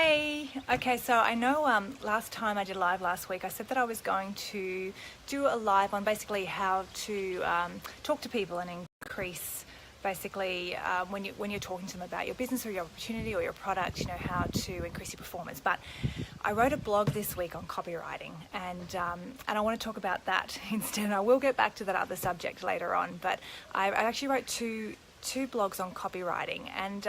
Hey, okay, so I know last time I did a live last week, I said that I was going to do a live on basically how to talk to people and increase basically when you're talking to them about your business or your opportunity or your product, how to increase your performance. But I wrote a blog this week on copywriting, and I want to talk about that instead. I will get back to that other subject later on, but I actually wrote two blogs on copywriting, and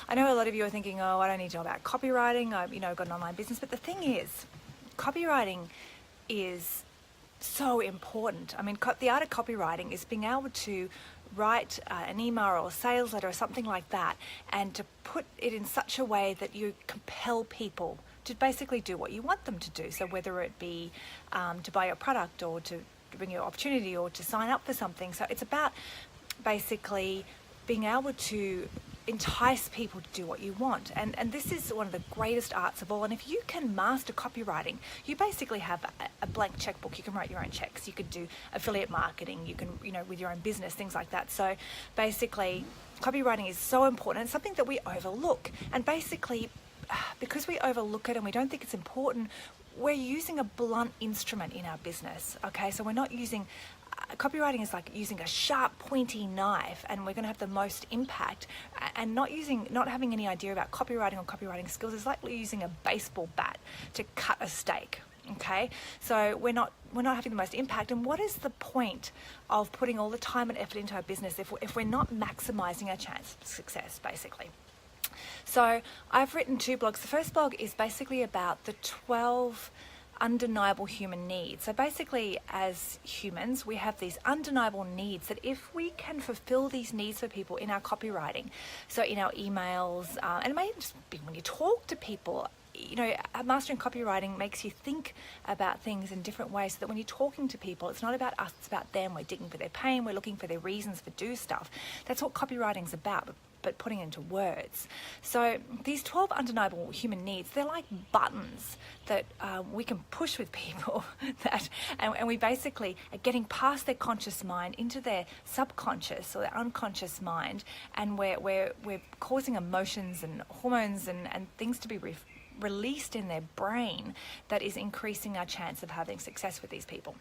I know a lot of you are thinking, oh, I don't need to know about copywriting. I've got an online business. But the thing is, copywriting is so important. I mean, the art of copywriting is being able to write an email or a sales letter or something like that, and to put it in such a way that you compel people to basically do what you want them to do. So whether it be to buy your product, or to bring you an opportunity, or to sign up for something. So it's about basically being able to entice people to do what you want. And this is one of the greatest arts of all. And if you can master copywriting, you basically have a blank checkbook. You can write your own checks. You could do affiliate marketing. You can, with your own business, things like that. So basically, copywriting is so important. It's something that we overlook. And basically, because we overlook it and we don't think it's important, we're using a blunt instrument in our business. Okay, so we're not using copywriting is like using a sharp, pointy knife, and we're going to have the most impact. And not having any idea about copywriting or copywriting skills is like using a baseball bat to cut a steak. Okay, so we're not having the most impact. And what is the point of putting all the time and effort into our business if we're not maximizing our chance of success, basically? So I've written two blogs. The first blog is basically about the 12 undeniable human needs. So basically, as humans, we have these undeniable needs that if we can fulfill these needs for people in our copywriting, so in our emails, and it may just be when you talk to people, mastering copywriting makes you think about things in different ways, so that when you're talking to people, it's not about us, it's about them. We're digging for their pain, we're looking for their reasons for do stuff. That's what copywriting's about, but putting it into words. So these 12 undeniable human needs, they're like buttons that we can push with people and we basically are getting past their conscious mind into their subconscious or their unconscious mind, and we're causing emotions and hormones and things to be released in their brain that is increasing our chance of having success with these people.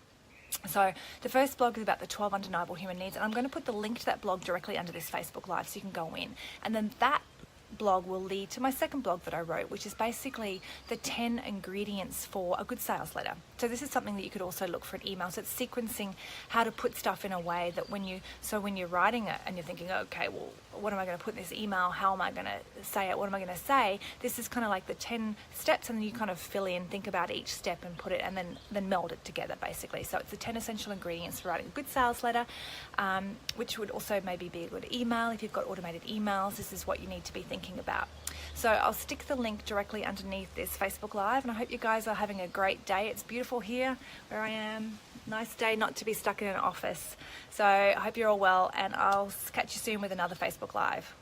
So the first blog is about the 12 undeniable human needs, and I'm going to put the link to that blog directly under this Facebook Live so you can go in. And then that blog will lead to my second blog that I wrote, which is basically the 10 ingredients for a good sales letter. So this is something that you could also look for an email. So it's sequencing how to put stuff in a way that when you're writing it and you're thinking, okay, well, what am I going to put in this email? How am I going to say it? What am I going to say? This is kind of like the 10 steps, and then you kind of fill in, think about each step and put it, and then meld it together, basically. So it's the 10 essential ingredients for writing a good sales letter, which would also maybe be a good email. If you've got automated emails, this is what you need to be thinking about. So I'll stick the link directly underneath this Facebook Live, and I hope you guys are having a great day. It's beautiful here where I am. Nice day not to be stuck in an office. So I hope you're all well, and I'll catch you soon with another Facebook Live.